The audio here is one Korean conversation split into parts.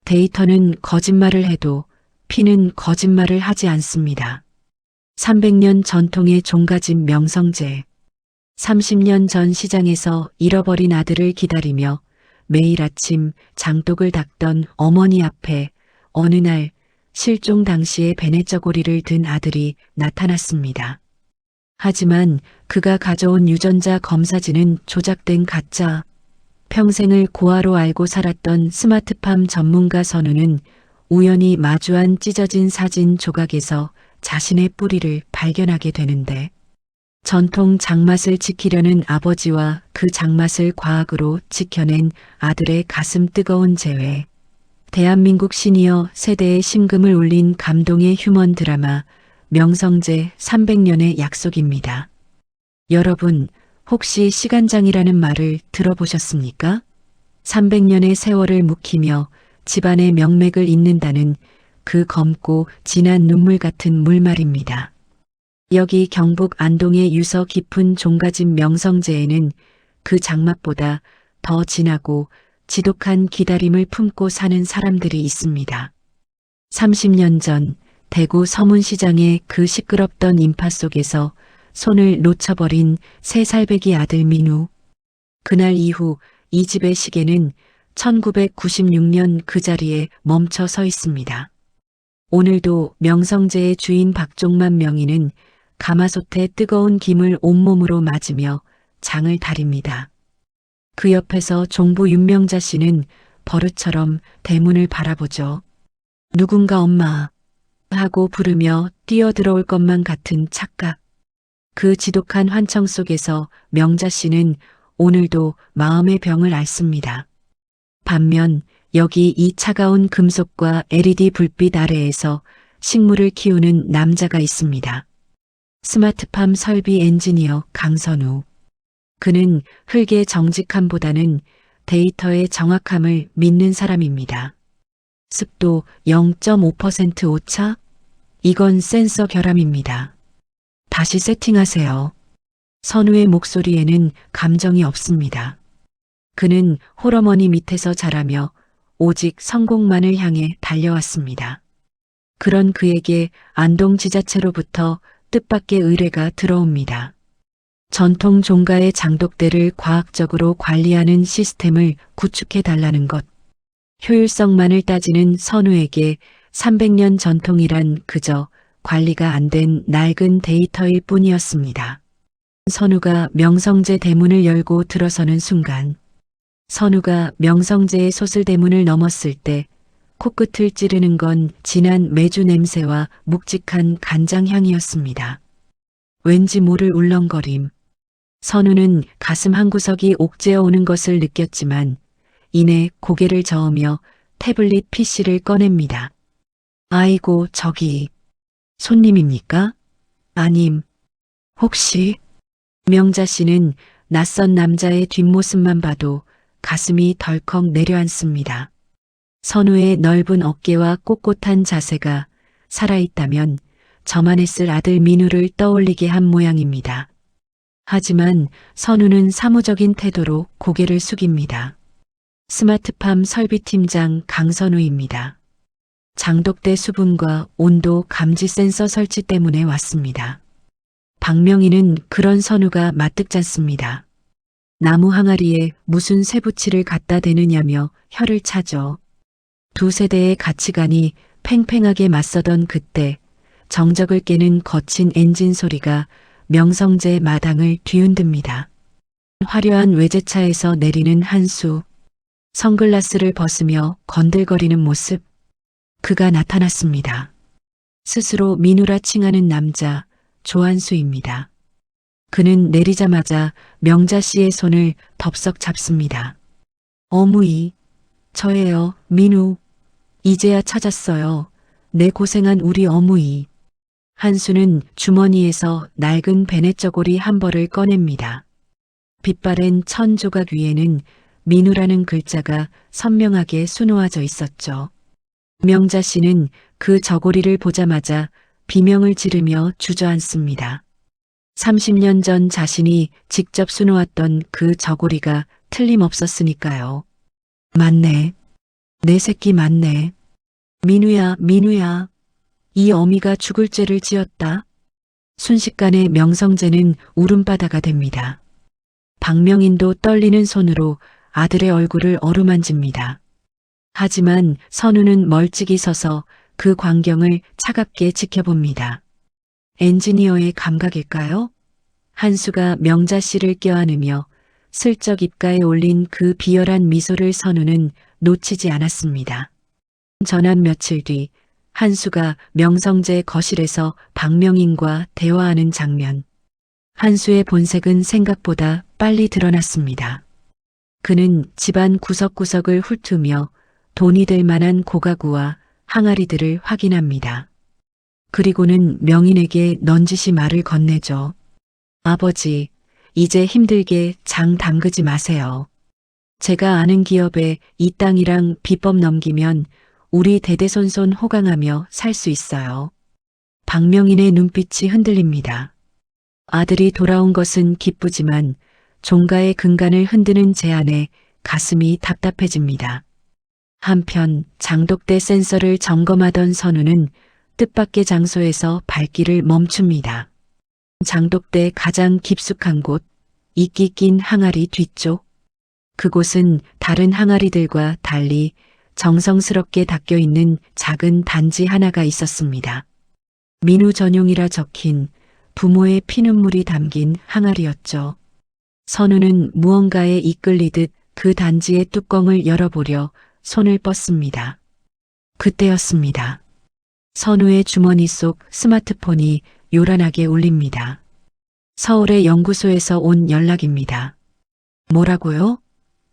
데이터는 거짓말을 해도 피는 거짓말을 하지 않습니다. 300년 전통의 종가집 명성제. 30년 전 시장에서 잃어버린 아들을 기다리며 매일 아침 장독을 닦던 어머니 앞에 어느 날 실종 당시의 베네저고리를 든 아들이 나타났습니다. 하지만 그가 가져온 유전자 검사지는 조작된 가짜. 평생을 고아로 알고 살았던 스마트팜 전문가 선우는 우연히 마주한 찢어진 사진 조각에서 자신의 뿌리를 발견하게 되는데, 전통 장맛을 지키려는 아버지와 그 장맛을 과학으로 지켜낸 아들의 가슴 뜨거운 재회. 대한민국 시니어 세대의 심금을 울린 감동의 휴먼 드라마 명성제 300년의 약속입니다. 여러분, 혹시 시간장이라는 말을 들어보셨습니까? 300년의 세월을 묵히며 집안의 명맥을 잇는다는 그 검고 진한 눈물 같은 물말입니다. 여기 경북 안동의 유서 깊은 종가집 명성제에는 그 장맛보다 더 진하고 지독한 기다림을 품고 사는 사람들이 있습니다. 30년 전 대구 서문시장의 그 시끄럽던 인파 속에서 손을 놓쳐버린 3살배기 아들 민우. 그날 이후 이 집의 시계는 1996년 그 자리에 멈춰 서 있습니다. 오늘도 명성제의 주인 박종만 명의는 가마솥에 뜨거운 김을 온몸으로 맞으며 장을 다립니다. 그 옆에서 종부 윤명자 씨는 버릇처럼 대문을 바라보죠. 누군가 엄마 하고 부르며 뛰어들어올 것만 같은 착각. 그 지독한 환청 속에서 명자 씨는 오늘도 마음의 병을 앓습니다. 반면 여기 이 차가운 금속과 LED 불빛 아래에서 식물을 키우는 남자가 있습니다. 스마트팜 설비 엔지니어 강선우. 그는 흙의 정직함보다는 데이터의 정확함을 믿는 사람입니다. 습도 0.5% 오차? 이건 센서 결함입니다. 다시 세팅하세요. 선우의 목소리에는 감정이 없습니다. 그는 홀어머니 밑에서 자라며 오직 성공만을 향해 달려왔습니다. 그런 그에게 안동 지자체로부터 뜻밖의 의뢰가 들어옵니다. 전통 종가의 장독대를 과학적으로 관리하는 시스템을 구축해 달라는 것. 효율성만을 따지는 선우에게 300년 전통이란 그저 관리가 안 된 낡은 데이터일 뿐이었습니다. 선우가 명성제 대문을 열고 들어서는 순간, 선우가 명성제의 소슬대문을 넘었을 때 코끝을 찌르는 건 진한 메주 냄새와 묵직한 간장 향이었습니다. 왠지 모를 울렁거림. 선우는 가슴 한구석이 옥죄어 오는 것을 느꼈지만 이내 고개를 저으며 태블릿 PC를 꺼냅니다. 아이고, 저기 손님입니까? 아님, 혹시? 명자 씨는 낯선 남자의 뒷모습만 봐도 가슴이 덜컥 내려앉습니다. 선우의 넓은 어깨와 꼿꼿한 자세가 살아있다면 저만했을 아들 민우를 떠올리게 한 모양입니다. 하지만 선우는 사무적인 태도로 고개를 숙입니다. 스마트팜 설비팀장 강선우입니다. 장독대 수분과 온도 감지 센서 설치 때문에 왔습니다. 박명희는 그런 선우가 마뜩잖습니다. 나무 항아리에 무슨 쇠붙이를 갖다 대느냐며 혀를 차죠. 두 세대의 가치관이 팽팽하게 맞서던 그때 정적을 깨는 거친 엔진 소리가 명성제 마당을 뒤흔듭니다. 화려한 외제차에서 내리는 한수, 선글라스를 벗으며 건들거리는 모습, 그가 나타났습니다. 스스로 민우라 칭하는 남자 조한수입니다. 그는 내리자마자 명자 씨의 손을 덥석 잡습니다. 어무이, 저예요, 민우. 이제야 찾았어요. 내 고생한 우리 어무이. 한수는 주머니에서 낡은 베네저고리 한 벌을 꺼냅니다. 빛바랜 천 조각 위에는 민우라는 글자가 선명하게 수놓아져 있었죠. 명자 씨는 그 저고리를 보자마자 비명을 지르며 주저앉습니다. 30년 전 자신이 직접 수놓았던 그 저고리가 틀림없었으니까요. 맞네. 내 새끼 맞네. 민우야, 민우야. 이 어미가 죽을 죄를 지었다. 순식간에 명성재는 울음바다가 됩니다. 박명인도 떨리는 손으로 아들의 얼굴을 어루만집니다. 하지만 선우는 멀찍이 서서 그 광경을 차갑게 지켜봅니다. 엔지니어의 감각일까요? 한수가 명자 씨를 껴안으며 슬쩍 입가에 올린 그 비열한 미소를 선우는 놓치지 않았습니다. 전한 며칠 뒤 한수가 명성재 거실에서 박명인과 대화하는 장면. 한수의 본색은 생각보다 빨리 드러났습니다. 그는 집안 구석구석을 훑으며 돈이 될 만한 고가구와 항아리들을 확인합니다. 그리고는 명인에게 넌지시 말을 건네죠. 아버지, 이제 힘들게 장 담그지 마세요. 제가 아는 기업에 이 땅이랑 비법 넘기면 우리 대대손손 호강하며 살 수 있어요. 박명인의 눈빛이 흔들립니다. 아들이 돌아온 것은 기쁘지만 종가의 근간을 흔드는 제안에 가슴이 답답해집니다. 한편 장독대 센서를 점검하던 선우는 뜻밖의 장소에서 발길을 멈춥니다. 장독대 가장 깊숙한 곳, 이끼 낀 항아리 뒤쪽. 그곳은 다른 항아리들과 달리 정성스럽게 닦여 있는 작은 단지 하나가 있었습니다. 민우 전용이라 적힌 부모의 피눈물이 담긴 항아리였죠. 선우는 무언가에 이끌리듯 그 단지의 뚜껑을 열어보려 손을 뻗습니다. 그때였습니다. 선우의 주머니 속 스마트폰이 요란하게 울립니다. 서울의 연구소에서 온 연락입니다. 뭐라고요?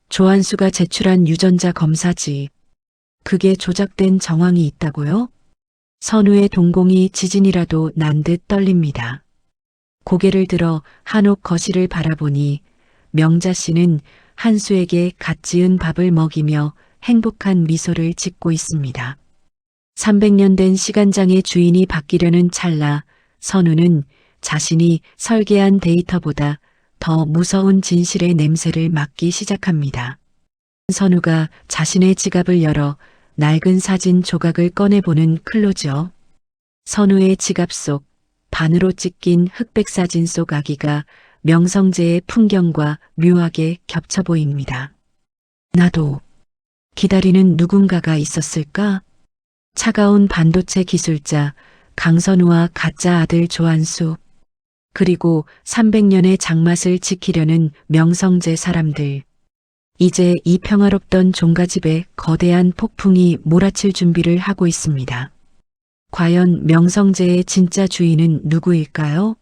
조한수가 제출한 유전자 검사지. 그게 조작된 정황이 있다고요? 선우의 동공이 지진이라도 난 듯 떨립니다. 고개를 들어 한옥 거실을 바라보니 명자 씨는 한수에게 갓 지은 밥을 먹이며 행복한 미소를 짓고 있습니다. 300년 된 시간장의 주인이 바뀌려는 찰나 선우는 자신이 설계한 데이터보다 더 무서운 진실의 냄새를 맡기 시작합니다. 선우가 자신의 지갑을 열어 낡은 사진 조각을 꺼내보는 클로즈업. 선우의 지갑 속 반으로 찢긴 흑백 사진 속 아기가 명성재의 풍경과 묘하게 겹쳐 보입니다. 나도 기다리는 누군가가 있었을까? 차가운 반도체 기술자 강선우와 가짜 아들 조한수, 그리고 300년의 장맛을 지키려는 명성재 사람들. 이제 이 평화롭던 종가집에 거대한 폭풍이 몰아칠 준비를 하고 있습니다. 과연 명성재의 진짜 주인은 누구일까요?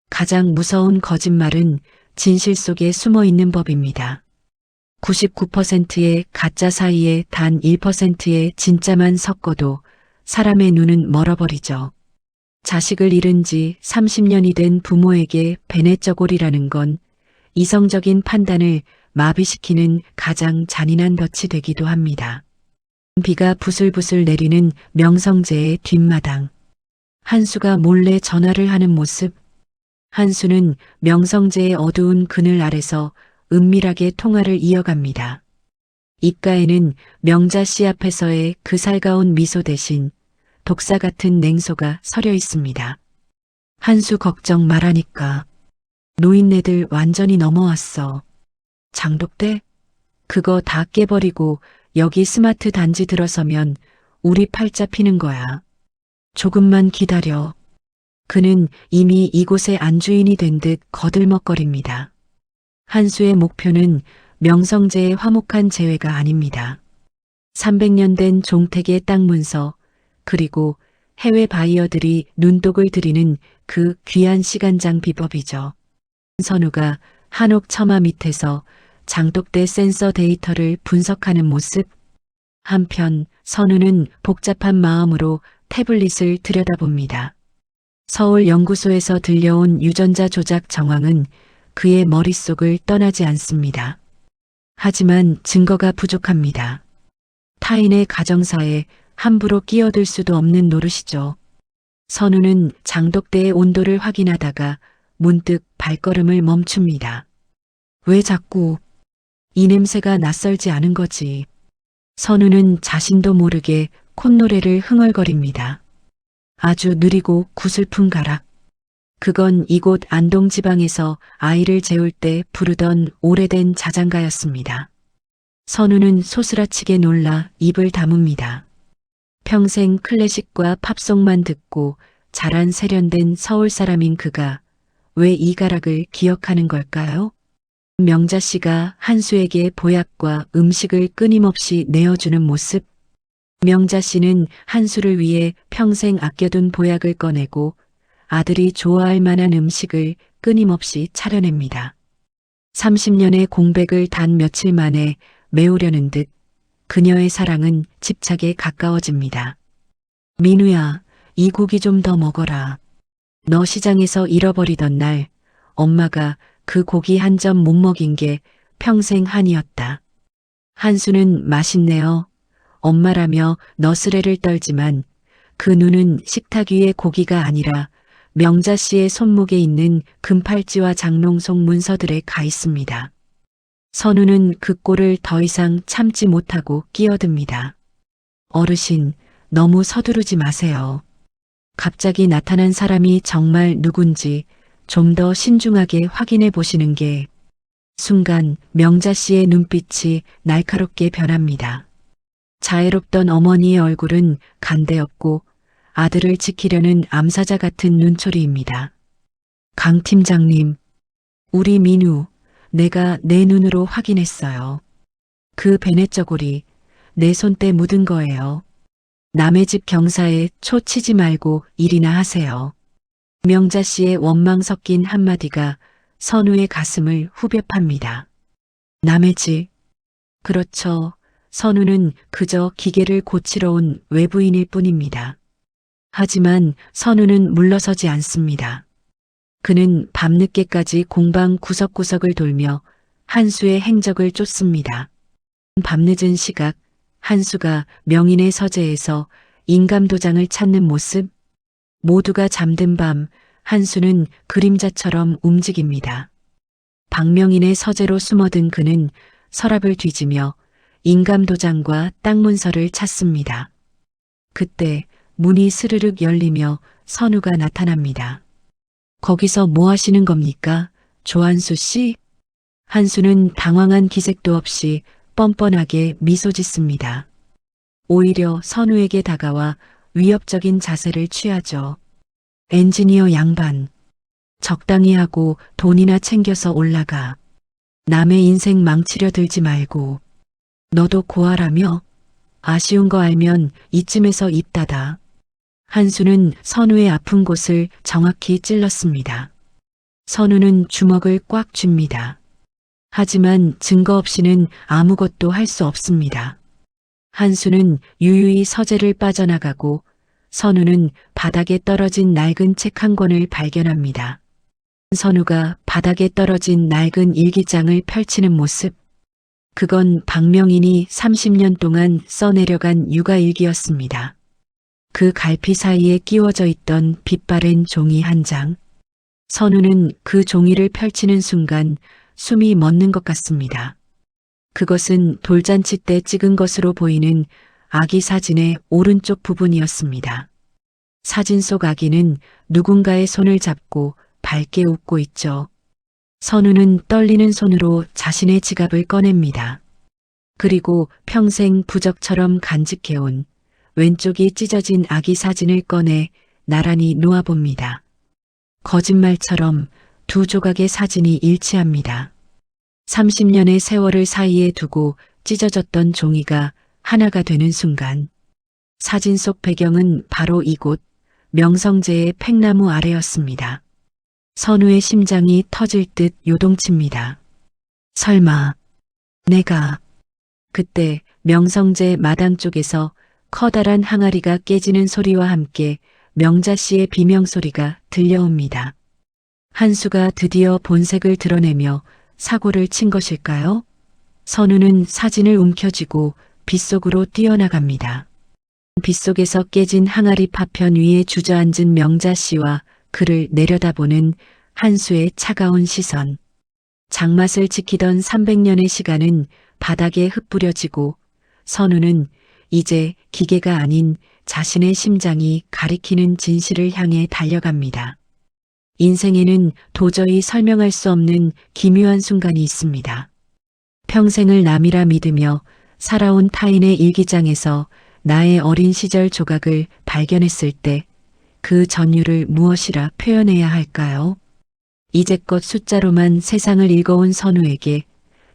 가장 무서운 거짓말은 진실 속에 숨어 있는 법입니다. 99%의 가짜 사이에 단 1%의 진짜만 섞어도 사람의 눈은 멀어버리죠. 자식을 잃은 지 30년이 된 부모에게 베네쩌골이라는 건 이성적인 판단을 마비시키는 가장 잔인한 덫이 되기도 합니다. 비가 부슬부슬 내리는 명성재의 뒷마당. 한수가 몰래 전화를 하는 모습. 한수는 명성재의 어두운 그늘 아래서 은밀하게 통화를 이어갑니다. 입가에는 명자 씨 앞에서의 그 살가운 미소 대신 독사 같은 냉소가 서려 있습니다. 한수 걱정 말하니까. 노인네들 완전히 넘어왔어. 장독대? 그거 다 깨버리고 여기 스마트 단지 들어서면 우리 팔자 피는 거야. 조금만 기다려. 그는 이미 이곳의 안주인이 된 듯 거들먹거립니다. 한수의 목표는 명성재의 화목한 재회가 아닙니다. 300년 된 종택의 땅 문서, 그리고 해외 바이어들이 눈독을 들이는 그 귀한 시간장 비법이죠. 선우가 한옥 처마 밑에서 장독대 센서 데이터를 분석하는 모습. 한편 선우는 복잡한 마음으로 태블릿을 들여다봅니다. 서울 연구소에서 들려온 유전자 조작 정황은 그의 머릿속을 떠나지 않습니다. 하지만 증거가 부족합니다. 타인의 가정사에 함부로 끼어들 수도 없는 노릇이죠. 선우는 장독대의 온도를 확인하다가 문득 발걸음을 멈춥니다. 왜 자꾸 이 냄새가 낯설지 않은 거지? 선우는 자신도 모르게 콧노래를 흥얼거립니다. 아주 느리고 구슬픈 가락. 그건 이곳 안동지방에서 아이를 재울 때 부르던 오래된 자장가였습니다. 선우는 소스라치게 놀라 입을 다뭅니다. 평생 클래식과 팝송만 듣고 자란 세련된 서울 사람인 그가 왜 이 가락을 기억하는 걸까요? 명자 씨가 한수에게 보약과 음식을 끊임없이 내어주는 모습. 명자 씨는 한수를 위해 평생 아껴둔 보약을 꺼내고 아들이 좋아할 만한 음식을 끊임없이 차려냅니다. 30년의 공백을 단 며칠 만에 메우려는 듯 그녀의 사랑은 집착에 가까워집니다. 민우야, 이 고기 좀 더 먹어라. 너 시장에서 잃어버리던 날 엄마가 그 고기 한 점 못 먹인 게 평생 한이었다. 한수는 맛있네요. 엄마라며 너스레를 떨지만 그 눈은 식탁 위의 고기가 아니라 명자 씨의 손목에 있는 금팔찌와 장롱속 문서들에 가 있습니다. 선우는 그 꼴을 더 이상 참지 못하고 끼어듭니다. 어르신, 너무 서두르지 마세요. 갑자기 나타난 사람이 정말 누군지 좀 더 신중하게 확인해 보시는 게. 순간 명자 씨의 눈빛이 날카롭게 변합니다. 자애롭던 어머니의 얼굴은 간대없고 아들을 지키려는 암사자 같은 눈초리입니다. 강 팀장님, 우리 민우, 내가 내 눈으로 확인했어요. 그 베넷저고리 내 손때 묻은 거예요. 남의 집 경사에 초 치지 말고 일이나 하세요. 명자 씨의 원망 섞인 한마디가 선우의 가슴을 후벼 팝니다. 남의 집. 그렇죠. 선우는 그저 기계를 고치러 온 외부인일 뿐입니다. 하지만 선우는 물러서지 않습니다. 그는 밤늦게까지 공방 구석구석을 돌며 한수의 행적을 쫓습니다. 밤늦은 시각, 한수가 명인의 서재에서 인감도장을 찾는 모습. 모두가 잠든 밤, 한수는 그림자처럼 움직입니다. 박명인의 서재로 숨어든 그는 서랍을 뒤지며 인감도장과 땅 문서를 찾습니다. 그때 문이 스르륵 열리며 선우가 나타납니다. 거기서 뭐 하시는 겁니까? 조한수 씨? 한수는 당황한 기색도 없이 뻔뻔하게 미소 짓습니다. 오히려 선우에게 다가와 위협적인 자세를 취하죠. 엔지니어 양반. 적당히 하고 돈이나 챙겨서 올라가. 남의 인생 망치려 들지 말고. 너도 고아라며? 아쉬운 거 알면 이쯤에서 입 닫아. 한수는 선우의 아픈 곳을 정확히 찔렀습니다. 선우는 주먹을 꽉 쥡니다. 하지만 증거 없이는 아무것도 할 수 없습니다. 한수는 유유히 서재를 빠져나가고 선우는 바닥에 떨어진 낡은 책 한 권을 발견합니다. 선우가 바닥에 떨어진 낡은 일기장을 펼치는 모습. 그건 박명인이 30년 동안 써내려간 육아일기였습니다. 그 갈피 사이에 끼워져 있던 빛바랜 종이 한 장. 선우는 그 종이를 펼치는 순간 숨이 멎는 것 같습니다. 그것은 돌잔치 때 찍은 것으로 보이는 아기 사진의 오른쪽 부분이었습니다. 사진 속 아기는 누군가의 손을 잡고 밝게 웃고 있죠. 선우는 떨리는 손으로 자신의 지갑을 꺼냅니다. 그리고 평생 부적처럼 간직해온 왼쪽이 찢어진 아기 사진을 꺼내 나란히 놓아봅니다. 거짓말처럼 두 조각의 사진이 일치합니다. 30년의 세월을 사이에 두고 찢어졌던 종이가 하나가 되는 순간 사진 속 배경은 바로 이곳 명성재의 팽나무 아래였습니다. 선우의 심장이 터질 듯 요동칩니다. 설마 내가. 그때 명성재 마당 쪽에서 커다란 항아리가 깨지는 소리와 함께 명자 씨의 비명소리가 들려옵니다. 한수가 드디어 본색을 드러내며 사고를 친 것일까요? 선우는 사진을 움켜쥐고 빗속으로 뛰어나갑니다. 빗속에서 깨진 항아리 파편 위에 주저앉은 명자 씨와 그를 내려다보는 한수의 차가운 시선. 장맛을 지키던 300년의 시간은 바닥에 흩뿌려지고 선우는 이제 기계가 아닌 자신의 심장이 가리키는 진실을 향해 달려갑니다. 인생에는 도저히 설명할 수 없는 기묘한 순간이 있습니다. 평생을 남이라 믿으며 살아온 타인의 일기장에서 나의 어린 시절 조각을 발견했을 때 그 전율을 무엇이라 표현해야 할까요? 이제껏 숫자로만 세상을 읽어온 선우에게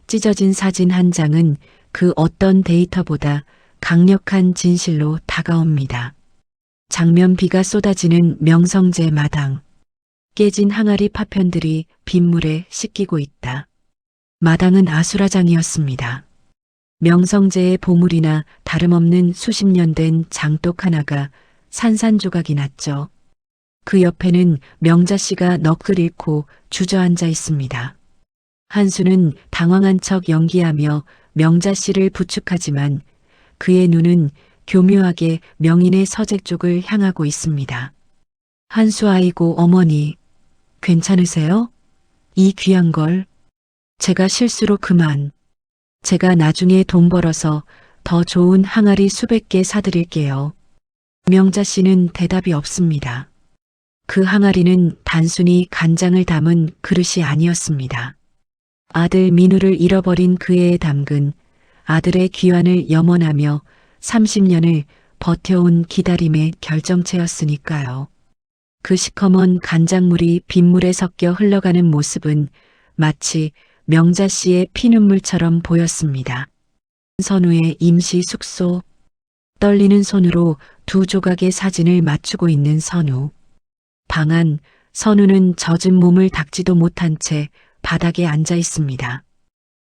찢어진 사진 한 장은 그 어떤 데이터보다 강력한 진실로 다가옵니다. 장면비가 쏟아지는 명성재 마당. 깨진 항아리 파편들이 빗물에 씻기고 있다. 마당은 아수라장이었습니다. 명성재의 보물이나 다름없는 수십 년 된 장독 하나가 산산조각이 났죠. 그 옆에는 명자 씨가 넋을 잃고 주저앉아 있습니다. 한수는 당황한 척 연기하며 명자 씨를 부축하지만 그의 눈은 교묘하게 명인의 서재 쪽을 향하고 있습니다. 한수 아이고 어머니, 괜찮으세요? 이 귀한 걸. 제가 실수로 그만. 제가 나중에 돈 벌어서 더 좋은 항아리 수백 개 사드릴게요. 명자 씨는 대답이 없습니다. 그 항아리는 단순히 간장을 담은 그릇이 아니었습니다. 아들 민우를 잃어버린 그 애에 담근 아들의 귀환을 염원하며 30년을 버텨온 기다림의 결정체였으니까요. 그 시커먼 간장물이 빗물에 섞여 흘러가는 모습은 마치 명자 씨의 피눈물처럼 보였습니다. 선우의 임시 숙소. 떨리는 손으로 두 조각의 사진을 맞추고 있는 선우. 방 안, 선우는 젖은 몸을 닦지도 못한 채 바닥에 앉아 있습니다.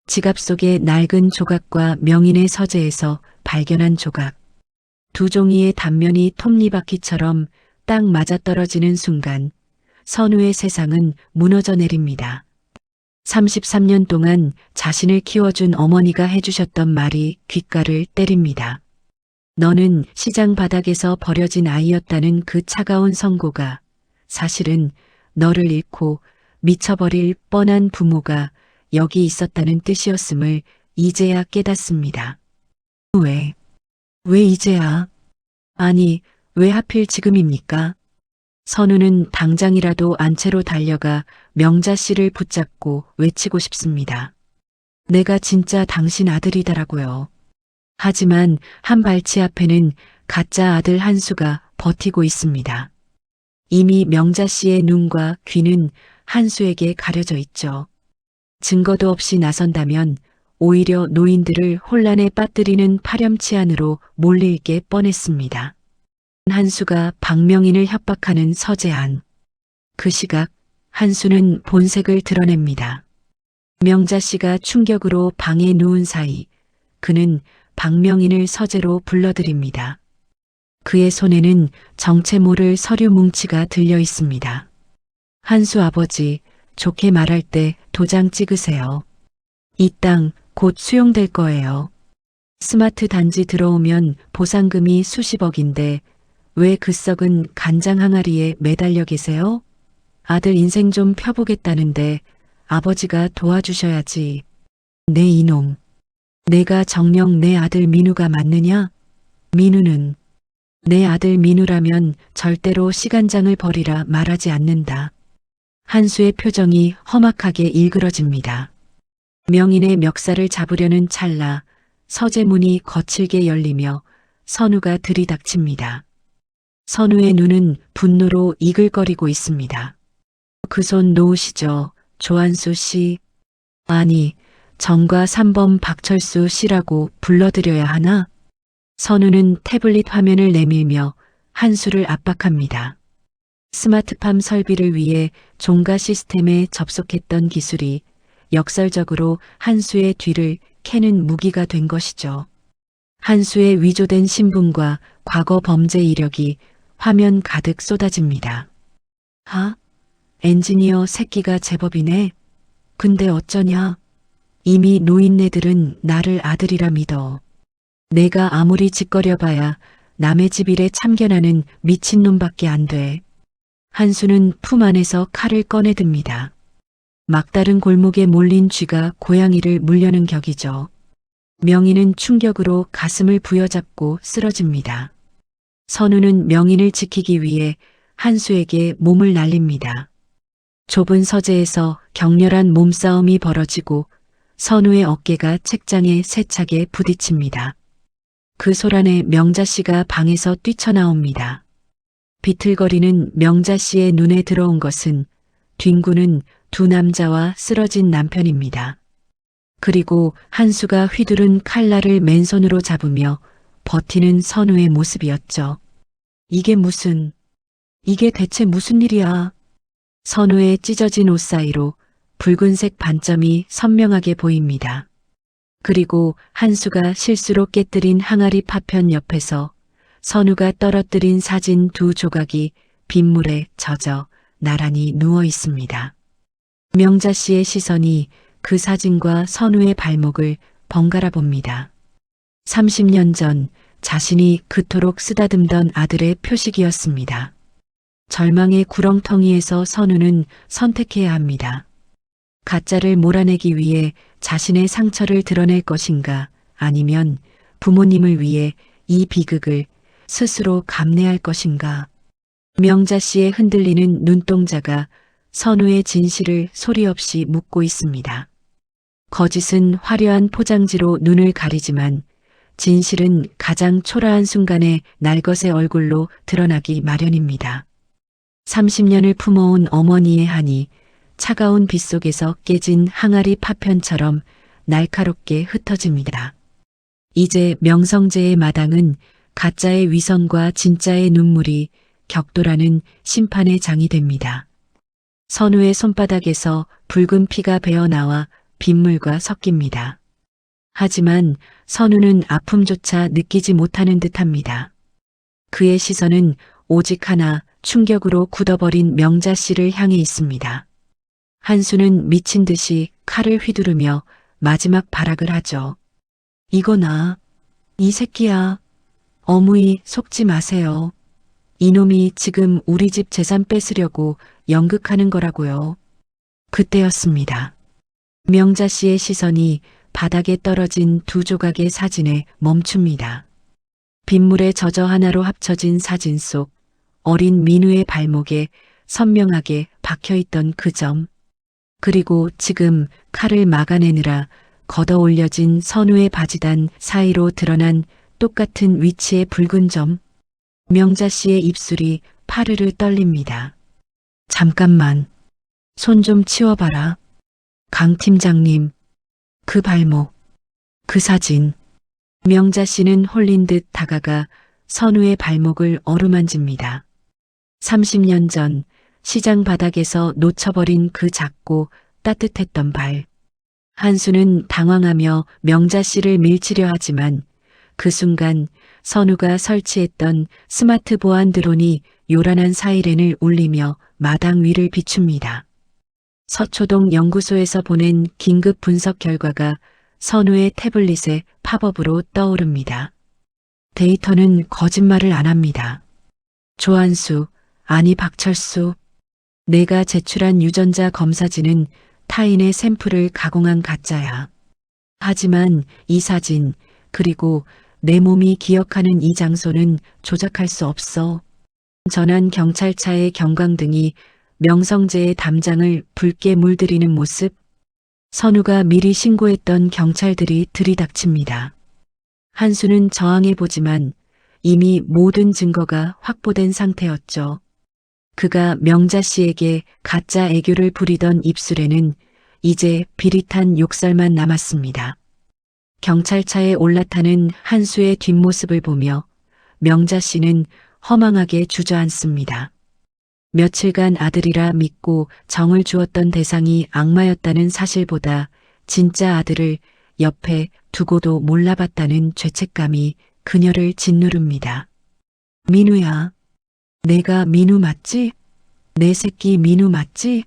지갑 속의 낡은 조각과 명인의 서재에서 발견한 조각. 두 종이의 단면이 톱니바퀴처럼 딱 맞아떨어지는 순간 선우의 세상은 무너져 내립니다. 33년 동안 자신을 키워준 어머니가 해주셨던 말이 귓가를 때립니다. 너는 시장 바닥에서 버려진 아이였다는 그 차가운 선고가 사실은 너를 잃고 미쳐버릴 뻔한 부모가 여기 있었다는 뜻이었음을 이제야 깨닫습니다. 왜 이제야? 아니, 왜 하필 지금입니까? 선우는 당장이라도 안채로 달려가 명자 씨를 붙잡고 외치고 싶습니다. 내가 진짜 당신 아들이다라고요. 하지만 한 발치 앞에는 가짜 아들 한수가 버티고 있습니다. 이미 명자 씨의 눈과 귀는 한수에게 가려져 있죠. 증거도 없이 나선다면 오히려 노인들을 혼란에 빠뜨리는 파렴치한으로 몰릴 게 뻔했습니다. 한수가 박명인을 협박하는 서재 안. 그 시각 한수는 본색을 드러냅니다. 명자 씨가 충격으로 방에 누운 사이 그는 박명인을 서재로 불러들입니다. 그의 손에는 정체 모를 서류 뭉치가 들려 있습니다. 한수 아버지, 좋게 말할 때 도장 찍으세요. 이 땅 곧 수용될 거예요. 스마트 단지 들어오면 보상금이 수십억인데 왜 그 썩은 간장 항아리에 매달려 계세요? 아들 인생 좀 펴보겠다는데 아버지가 도와주셔야지. 내 이놈. 내가 정녕 내 아들 민우가 맞느냐? 민우는 내 아들 민우라면 절대로 시간장을 버리라 말하지 않는다. 한수의 표정이 험악하게 일그러집니다. 명인의 멱살을 잡으려는 찰나 서재 문이 거칠게 열리며 선우가 들이닥칩니다. 선우의 눈은 분노로 이글거리고 있습니다. 그 손 놓으시죠, 조한수 씨. 아니, 정과 3번 박철수 씨라고 불러드려야 하나? 선우는 태블릿 화면을 내밀며 한수를 압박합니다. 스마트팜 설비를 위해 종가 시스템에 접속했던 기술이 역설적으로 한수의 뒤를 캐는 무기가 된 것이죠. 한수의 위조된 신분과 과거 범죄 이력이 화면 가득 쏟아집니다. 엔지니어 새끼가 제법이네. 근데 어쩌냐? 이미 노인네들은 나를 아들이라 믿어. 내가 아무리 짓거려봐야 남의 집 일에 참견하는 미친놈밖에 안 돼. 한수는 품 안에서 칼을 꺼내듭니다. 막다른 골목에 몰린 쥐가 고양이를 물려는 격이죠. 명희는 충격으로 가슴을 부여잡고 쓰러집니다. 선우는 명희를 지키기 위해 한수에게 몸을 날립니다. 좁은 서재에서 격렬한 몸싸움이 벌어지고 선우의 어깨가 책장에 세차게 부딪힙니다. 그 소란에 명자 씨가 방에서 뛰쳐나옵니다. 비틀거리는 명자 씨의 눈에 들어온 것은 뒹구는 두 남자와 쓰러진 남편입니다. 그리고 한수가 휘두른 칼날을 맨손으로 잡으며 버티는 선우의 모습이었죠. 이게 대체 무슨 일이야? 선우의 찢어진 옷 사이로 붉은색 반점이 선명하게 보입니다. 그리고 한수가 실수로 깨뜨린 항아리 파편 옆에서 선우가 떨어뜨린 사진 두 조각이 빗물에 젖어 나란히 누워 있습니다. 명자 씨의 시선이 그 사진과 선우의 발목을 번갈아 봅니다. 30년 전 자신이 그토록 쓰다듬던 아들의 표식이었습니다. 절망의 구렁텅이에서 선우는 선택해야 합니다. 가짜를 몰아내기 위해 자신의 상처를 드러낼 것인가, 아니면 부모님을 위해 이 비극을 스스로 감내할 것인가. 명자 씨의 흔들리는 눈동자가 선우의 진실을 소리 없이 묻고 있습니다. 거짓은 화려한 포장지로 눈을 가리지만 진실은 가장 초라한 순간에 날것의 얼굴로 드러나기 마련입니다. 30년을 품어온 어머니의 한이 차가운 빛 속에서 깨진 항아리 파편처럼 날카롭게 흩어집니다. 이제 명성재의 마당은 가짜의 위선과 진짜의 눈물이 격돌하는 심판의 장이 됩니다. 선우의 손바닥에서 붉은 피가 배어나와 빗물과 섞입니다. 하지만 선우는 아픔조차 느끼지 못하는 듯합니다. 그의 시선은 오직 하나, 충격으로 굳어버린 명자 씨를 향해 있습니다. 한수는 미친 듯이 칼을 휘두르며 마지막 발악을 하죠. 이거나, 이 새끼야. 어무이 속지 마세요. 이놈이 지금 우리 집 재산 뺏으려고 연극하는 거라고요. 그때였습니다. 명자 씨의 시선이 바닥에 떨어진 두 조각의 사진에 멈춥니다. 빗물에 젖어 하나로 합쳐진 사진 속 어린 민우의 발목에 선명하게 박혀있던 그 점, 그리고 지금 칼을 막아내느라 걷어 올려진 선우의 바지단 사이로 드러난 똑같은 위치의 붉은 점. 명자 씨의 입술이 파르르 떨립니다. 잠깐만, 손 좀 치워봐라. 강 팀장님, 그 발목, 그 사진. 명자 씨는 홀린 듯 다가가 선우의 발목을 어루만집니다. 30년 전 시장 바닥에서 놓쳐버린 그 작고 따뜻했던 발. 한수는 당황하며 명자 씨를 밀치려 하지만 그 순간 선우가 설치했던 스마트 보안 드론이 요란한 사이렌을 울리며 마당 위를 비춥니다. 서초동 연구소에서 보낸 긴급 분석 결과가 선우의 태블릿에 팝업으로 떠오릅니다. 데이터는 거짓말을 안 합니다. 조한수, 아니 박철수. 내가 제출한 유전자 검사지는 타인의 샘플을 가공한 가짜야. 하지만 이 사진, 그리고 내 몸이 기억하는 이 장소는 조작할 수 없어. 전한 경찰차의 경광등이 명성재의 담장을 붉게 물들이는 모습. 선우가 미리 신고했던 경찰들이 들이닥칩니다. 한수는 저항해보지만 이미 모든 증거가 확보된 상태였죠. 그가 명자 씨에게 가짜 애교를 부리던 입술에는 이제 비릿한 욕설만 남았습니다. 경찰차에 올라타는 한수의 뒷모습을 보며 명자 씨는 허망하게 주저앉습니다. 며칠간 아들이라 믿고 정을 주었던 대상이 악마였다는 사실보다 진짜 아들을 옆에 두고도 몰라봤다는 죄책감이 그녀를 짓누릅니다. 민우야, 내가 민우 맞지? 내 새끼 민우 맞지?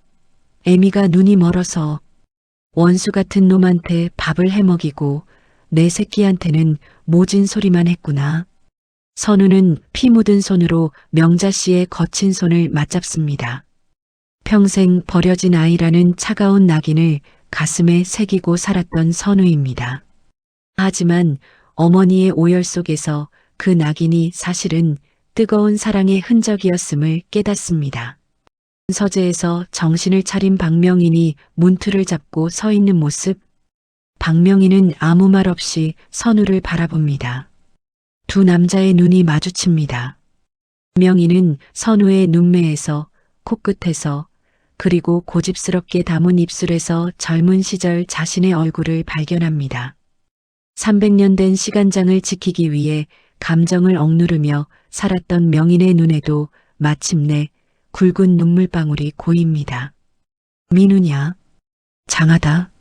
애미가 눈이 멀어서 원수 같은 놈한테 밥을 해먹이고 내 새끼한테는 모진 소리만 했구나. 선우는 피 묻은 손으로 명자 씨의 거친 손을 맞잡습니다. 평생 버려진 아이라는 차가운 낙인을 가슴에 새기고 살았던 선우입니다. 하지만 어머니의 오열 속에서 그 낙인이 사실은 뜨거운 사랑의 흔적이었음을 깨닫습니다. 서재에서 정신을 차린 박명인이 문틀을 잡고 서 있는 모습. 박명인은 아무 말 없이 선우를 바라봅니다. 두 남자의 눈이 마주칩니다. 박명인은 선우의 눈매에서, 코끝에서, 그리고 고집스럽게 담은 입술에서 젊은 시절 자신의 얼굴을 발견합니다. 300년 된 시간장을 지키기 위해 감정을 억누르며 살았던 명인의 눈에도 마침내 굵은 눈물방울이 고입니다. 민우냐? 장하다.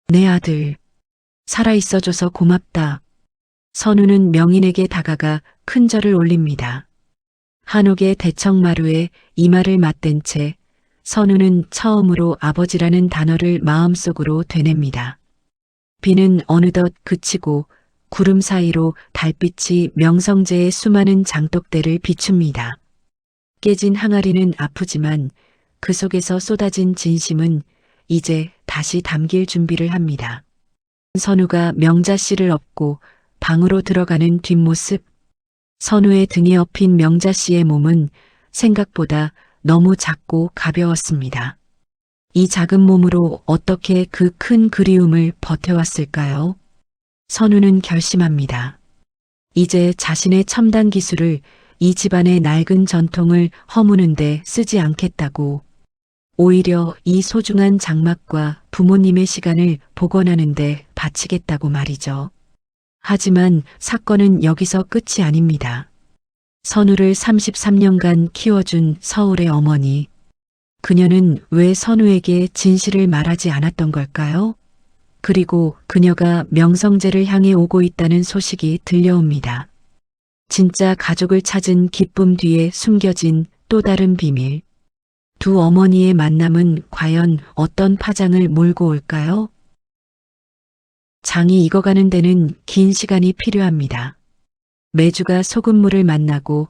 내 아들. 살아있어줘서 고맙다. 선우는 명인에게 다가가 큰 절을 올립니다. 한옥의 대청마루에 이마를 맞댄 채 선우는 처음으로 아버지라는 단어를 마음속으로 되냅니다. 비는 어느덧 그치고 구름 사이로 달빛이 명성제의 수많은 장독대를 비춥니다. 깨진 항아리는 아프지만 그 속에서 쏟아진 진심은 이제 다시 담길 준비를 합니다. 선우가 명자 씨를 업고 방으로 들어가는 뒷모습. 선우의 등에 업힌 명자 씨의 몸은 생각보다 너무 작고 가벼웠습니다. 이 작은 몸으로 어떻게 그 큰 그리움을 버텨왔을까요? 선우는 결심합니다. 이제 자신의 첨단 기술을 이 집안의 낡은 전통을 허무는데 쓰지 않겠다고, 오히려 이 소중한 장막과 부모님의 시간을 복원하는데 바치겠다고 말이죠. 하지만 사건은 여기서 끝이 아닙니다. 선우를 33년간 키워준 서울의 어머니. 그녀는 왜 선우에게 진실을 말하지 않았던 걸까요? 그리고 그녀가 명성제를 향해 오고 있다는 소식이 들려옵니다. 진짜 가족을 찾은 기쁨 뒤에 숨겨진 또 다른 비밀. 두 어머니의 만남은 과연 어떤 파장을 몰고 올까요? 장이 익어가는 데는 긴 시간이 필요합니다. 메주가 소금물을 만나고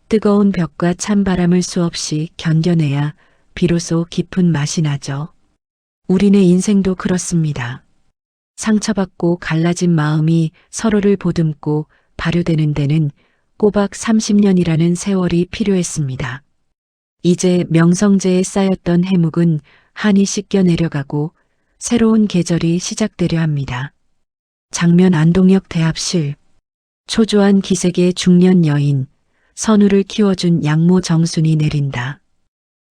뜨거운 벽과 찬바람을 수없이 견뎌내야 비로소 깊은 맛이 나죠. 우리네 인생도 그렇습니다. 상처받고 갈라진 마음이 서로를 보듬고 발효되는 데는 꼬박 30년이라는 세월이 필요했습니다. 이제 명성제에 쌓였던 해묵은 한이 씻겨 내려가고 새로운 계절이 시작되려 합니다. 장면 안동역 대합실. 초조한 기색의 중년 여인, 선우를 키워준 양모 정순이 내린다.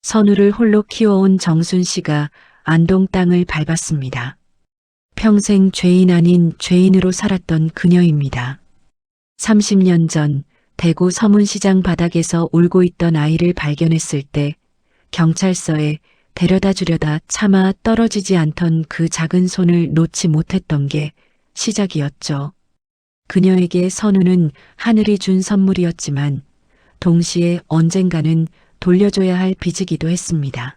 선우를 홀로 키워온 정순 씨가 안동 땅을 밟았습니다. 평생 죄인 아닌 죄인으로 살았던 그녀입니다. 30년 전 대구 서문시장 바닥에서 울고 있던 아이를 발견했을 때 경찰서에 데려다 주려다 차마 떨어지지 않던 그 작은 손을 놓지 못했던 게 시작이었죠. 그녀에게 선우는 하늘이 준 선물이었지만 동시에 언젠가는 돌려줘야 할 빚이기도 했습니다.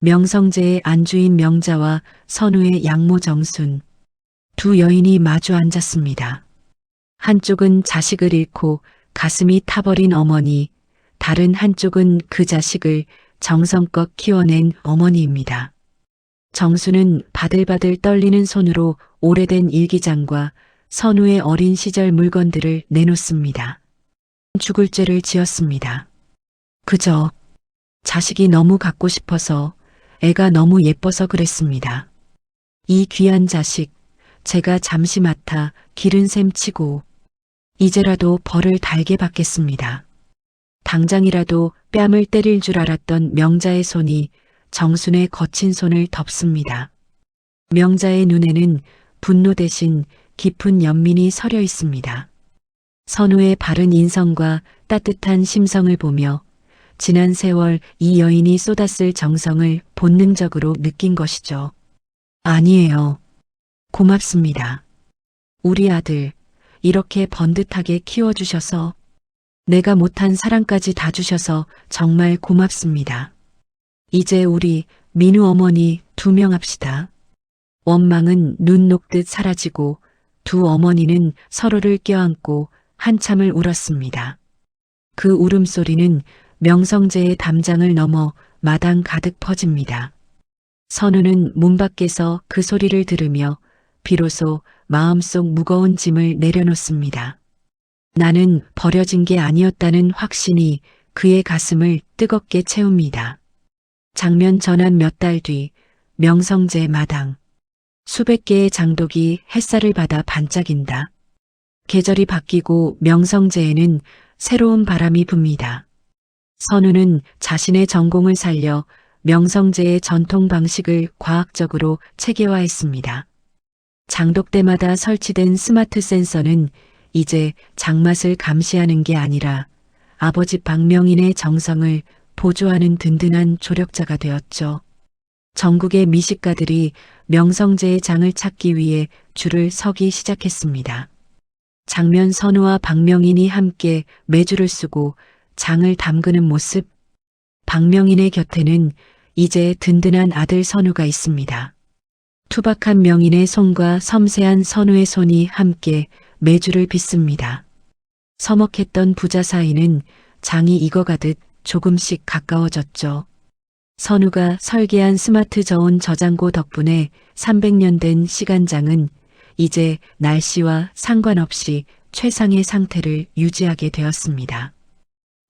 명성제의 안주인 명자와 선우의 양모 정순. 두 여인이 마주 앉았습니다. 한쪽은 자식을 잃고 가슴이 타버린 어머니, 다른 한쪽은 그 자식을 정성껏 키워낸 어머니입니다. 정수는 바들바들 떨리는 손으로 오래된 일기장과 선우의 어린 시절 물건들을 내놓습니다. 죽을 죄를 지었습니다. 그저 자식이 너무 갖고 싶어서, 애가 너무 예뻐서 그랬습니다. 이 귀한 자식, 제가 잠시 맡아 기른 셈 치고 이제라도 벌을 달게 받겠습니다. 당장이라도 뺨을 때릴 줄 알았던 명자의 손이 정순의 거친 손을 덮습니다. 명자의 눈에는 분노 대신 깊은 연민이 서려 있습니다. 선우의 바른 인성과 따뜻한 심성을 보며 지난 세월 이 여인이 쏟았을 정성을 본능적으로 느낀 것이죠. 아니에요. 고맙습니다. 우리 아들 이렇게 번듯하게 키워주셔서, 내가 못한 사랑까지 다 주셔서 정말 고맙습니다. 이제 우리 민우 어머니 2명 합시다. 원망은 눈 녹듯 사라지고 두 어머니는 서로를 껴안고 한참을 울었습니다. 그 울음소리는 명성제의 담장을 넘어 마당 가득 퍼집니다. 선우는 문 밖에서 그 소리를 들으며 비로소 마음속 무거운 짐을 내려놓습니다. 나는 버려진 게 아니었다는 확신이 그의 가슴을 뜨겁게 채웁니다. 장면 전환 몇 달 뒤 명성제 마당. 수백 개의 장독이 햇살을 받아 반짝인다. 계절이 바뀌고 명성제에는 새로운 바람이 붑니다. 선우는 자신의 전공을 살려 명성제의 전통 방식을 과학적으로 체계화했습니다. 장독대마다 설치된 스마트 센서는 이제 장맛을 감시하는 게 아니라 아버지 박명인의 정성을 보조하는 든든한 조력자가 되었죠. 전국의 미식가들이 명성제의 장을 찾기 위해 줄을 서기 시작했습니다. 장면 선우와 박명인이 함께 매주를 쓰고 장을 담그는 모습. 박명인의 곁에는 이제 든든한 아들 선우가 있습니다. 투박한 명인의 손과 섬세한 선우의 손이 함께 매주를 빚습니다. 서먹했던 부자 사이는 장이 익어가듯 조금씩 가까워졌죠. 선우가 설계한 스마트 저온 저장고 덕분에 300년 된 시간장은 이제 날씨와 상관없이 최상의 상태를 유지하게 되었습니다.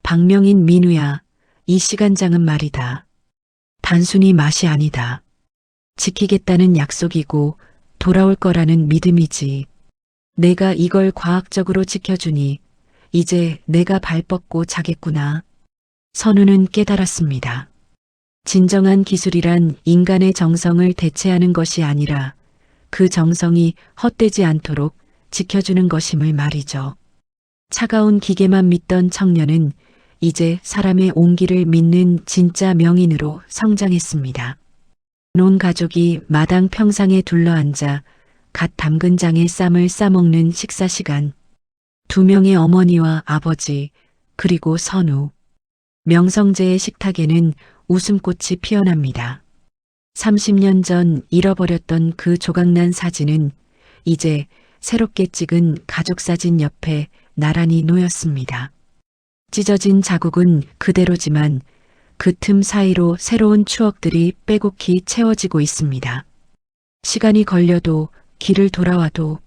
박명인 민우야, 이 시간장은 말이다. 단순히 맛이 아니다. 지키겠다는 약속이고 돌아올 거라는 믿음이지. 내가 이걸 과학적으로 지켜주니 이제 내가 발 뻗고 자겠구나. 선우는 깨달았습니다. 진정한 기술이란 인간의 정성을 대체하는 것이 아니라 그 정성이 헛되지 않도록 지켜주는 것임을 말이죠. 차가운 기계만 믿던 청년은 이제 사람의 온기를 믿는 진짜 명인으로 성장했습니다. 온 가족이 마당 평상에 둘러앉아 갓 담근 장에 쌈을 싸먹는 식사 시간. 두 명의 어머니와 아버지, 그리고 선우. 명성제의 식탁에는 웃음꽃이 피어납니다. 30년 전 잃어버렸던 그 조각난 사진은 이제 새롭게 찍은 가족사진 옆에 나란히 놓였습니다. 찢어진 자국은 그대로지만 그 틈 사이로 새로운 추억들이 빼곡히 채워지고 있습니다. 시간이 걸려도 길을 돌아와도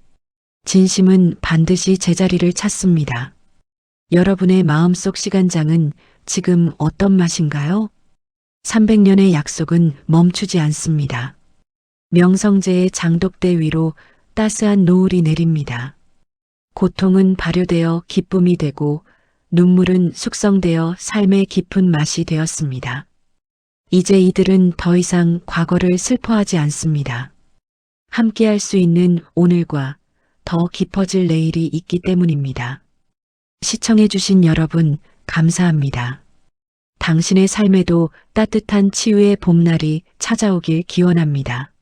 진심은 반드시 제자리를 찾습니다. 여러분의 마음속 시간장은 지금 어떤 맛인가요? 300년의 약속은 멈추지 않습니다. 명성제의 장독대 위로 따스한 노을이 내립니다. 고통은 발효되어 기쁨이 되고 눈물은 숙성되어 삶의 깊은 맛이 되었습니다. 이제 이들은 더 이상 과거를 슬퍼하지 않습니다. 함께할 수 있는 오늘과 더 깊어질 내일이 있기 때문입니다. 시청해주신 여러분, 감사합니다. 당신의 삶에도 따뜻한 치유의 봄날이 찾아오길 기원합니다.